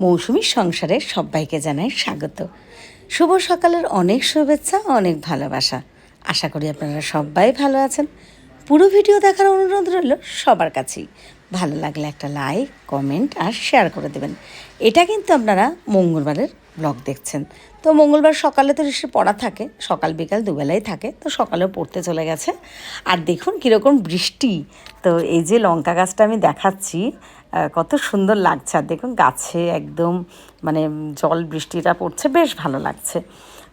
মৌসুমীর সংসারে সবাইকে জানাই স্বাগত। শুভ সকালের অনেক শুভেচ্ছা, অনেক ভালোবাসা। আশা করি আপনারা সবাই ভালো আছেন। পুরো ভিডিও দেখার অনুরোধ রইল সবার কাছেই। ভালো লাগলে একটা লাইক, কমেন্ট আর শেয়ার করে দেবেন। এটা কিন্তু আপনারা মঙ্গলবারের ব্লগ দেখছেন। তো মঙ্গলবার সকালে তো ঋষির পড়া থাকে, সকাল বিকাল দুবেলাই থাকে, তো সকালেও পড়তে চলে গেছে। আর দেখুন কীরকম বৃষ্টি। তো এই যে লঙ্কা গাছটা আমি দেখাচ্ছি, কত সুন্দর লাগছে। আর দেখুন গাছে একদম মানে জল বৃষ্টিটা পড়ছে, বেশ ভালো লাগছে।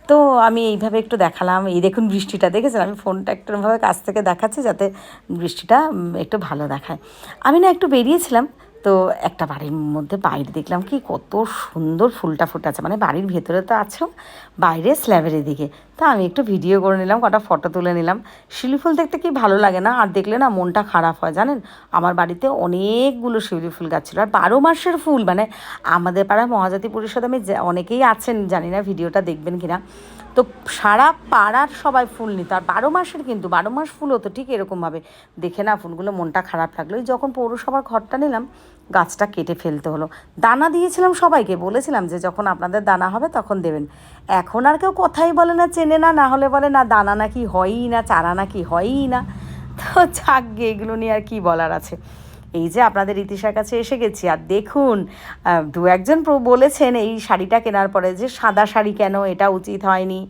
তো আমি এইভাবে একটু দেখালাম। এই দেখুন বৃষ্টিটা দেখেছেন, আমি ফোনটা একটুভাবে কাছ থেকে দেখাচ্ছি যাতে বৃষ্টিটা একটু ভালো দেখায়। আমি না একটু বেরিয়েছিলাম, তো একটা বাড়ির মধ্যে বাইরে দেখলাম কি কত সুন্দর ফুলটা ফুটেছে, মানে বাড়ির ভেতরে তো আছেও, বাইরে স্ল্যাবের এদিকে। তো আমি একটু ভিডিও করে নিলাম, কটা ফটো তুলে নিলাম। শিউলি ফুল দেখতে কি ভালো লাগে না, আর দেখলে না মনটা খারাপ হয় জানেন। আমার বাড়িতে অনেকগুলো শিউলি ফুল গাছ ছিল, আর 12 মাসের ফুল। মানে আমাদের পাড়ায় মহাজাতি পরিষদ, আমি অনেকেই আছেন জানি না ভিডিওটা দেখবেন কিনা, তো সারা পাড়ার সবাই ফুল নিত, আর 12 মাসের, কিন্তু 12 মাস ফুল হতো ঠিক এরকমভাবে। দেখে না ফুলগুলো মনটা খারাপ লাগলো। যখন পৌরসভার ঘরটা নিলাম, গাছটা কেটে ফেলতে হলো। দানা দিয়েছিলাম সবাইকে, বলেছিলাম যে যখন আপনাদের দানা হবে তখন দেবেন। এখন আর কেউ কথাই বলে না, চেনে না, না হলে বলে না দানা নাকি হয়ই না, চারা নাকি হয়ই না। তো যাক গে, এগুলো নিয়ে আর কি বলার আছে। এই যে আপনাদের ইতিশার কাছে এসে গেছি, আর দেখুন দু একজন বলেছেন এই শাড়িটা কেনার পরে যে সাদা শাড়ি কেন, এটা উচিত হয়নি,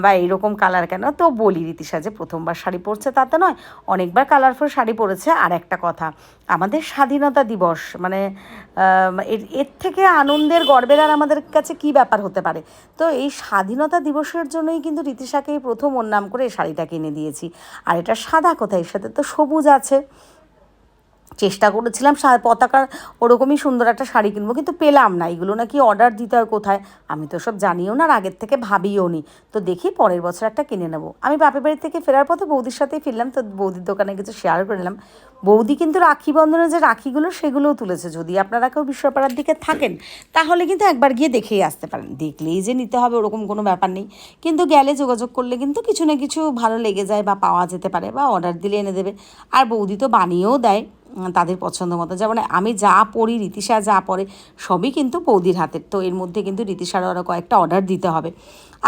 বা এইরকম কালার কেন। তো বলি রীতিশা যে প্রথমবার শাড়ি পরছে তা তো নয়, অনেকবার কালারফুল শাড়ি পরেছে। আর একটা কথা, আমাদের স্বাধীনতা দিবস, মানে এর থেকে আনন্দের গর্বের আর আমাদের কাছে কি ব্যাপার হতে পারে। তো এই স্বাধীনতা দিবসের জন্যই কিন্তু রীতিশাকে প্রথম ওর নাম করে এই শাড়িটা কিনে দিয়েছি। আর এটা সাদা কোথায়, এর সাথে তো সবুজ আছে। চেষ্টা করেছিলাম পতাকার ওরকমই সুন্দর একটা শাড়ি কিনবো, কিন্তু পেলাম না। এগুলো নাকি অর্ডার দিতে হয় কোথায়, আমি তো সব জানিও না, আর আগের থেকে ভাবিও নি। তো দেখি পরের বছর একটা কিনে নেবো। আমি বাপের বাড়ি থেকে ফেরার পথে বৌদির সাথেই ফিরলাম, তো বৌদির দোকানে কিছু শেয়ার করে নিলাম। বৌদি কিন্তু রাখি বন্ধনের যে রাখিগুলো সেগুলোও তুলেছে। যদি আপনারা কেউ বিশ্বপাড়ার দিকে থাকেন তাহলে কিন্তু একবার গিয়ে দেখেই আসতে পারেন। দেখলেই যে নিতে হবে ওরকম কোনো ব্যাপার নেই, কিন্তু গেলে যোগাযোগ করলে কিন্তু কিছু না কিছু ভালো লেগে যায়, বা পাওয়া যেতে পারে, বা অর্ডার দিলে এনে দেবে। আর বৌদি তো বানিয়েও দেয় তাদের পছন্দ মতো। যেমন আমি যা পড়ি, রীতিশা যা পড়ে, সবই কিন্তু বৌদির হাতের। তো এর মধ্যে কিন্তু রীতিশারও আরও কয়েকটা অর্ডার দিতে হবে।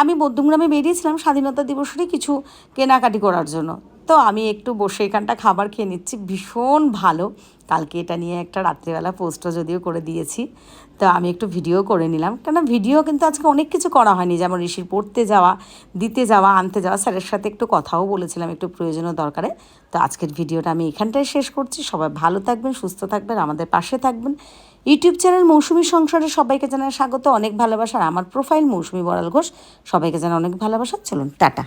আমি মধ্যমগ্রামে বেরিয়েছিলাম স্বাধীনতা দিবসেরই কিছু কেনাকাটি করার জন্য। তো আমি একটু বসে এখানটা খাবার খেয়ে নিচ্ছি, ভীষণ ভালো। কালকে এটা নিয়ে একটা রাত্রিবেলা পোস্টও যদিও করে দিয়েছি, তো আমি একটু ভিডিও করে নিলাম। কেন ভিডিও কিন্তু আজকে অনেক কিছু করা হয়নি, যেমন ঋষির পড়তে যাওয়া, দিতে যাওয়া, আনতে যাওয়া, স্যারের সাথে একটু কথাও বলেছিলাম একটু প্রয়োজনীয় দরকারে। তো আজকের ভিডিওটা আমি এখানটায় শেষ করছি। সবাই ভালো থাকবেন, সুস্থ থাকবেন, আমাদের পাশে থাকবেন। ইউটিউব চ্যানেল মৌসুমীর সংসারে সবাইকে জানাই স্বাগত, অনেক ভালোবাসা। আর আমার প্রোফাইল মৌসুমী বড়াল ঘোষ, সবাইকে জানাই অনেক ভালোবাসা। চলুন টাটা।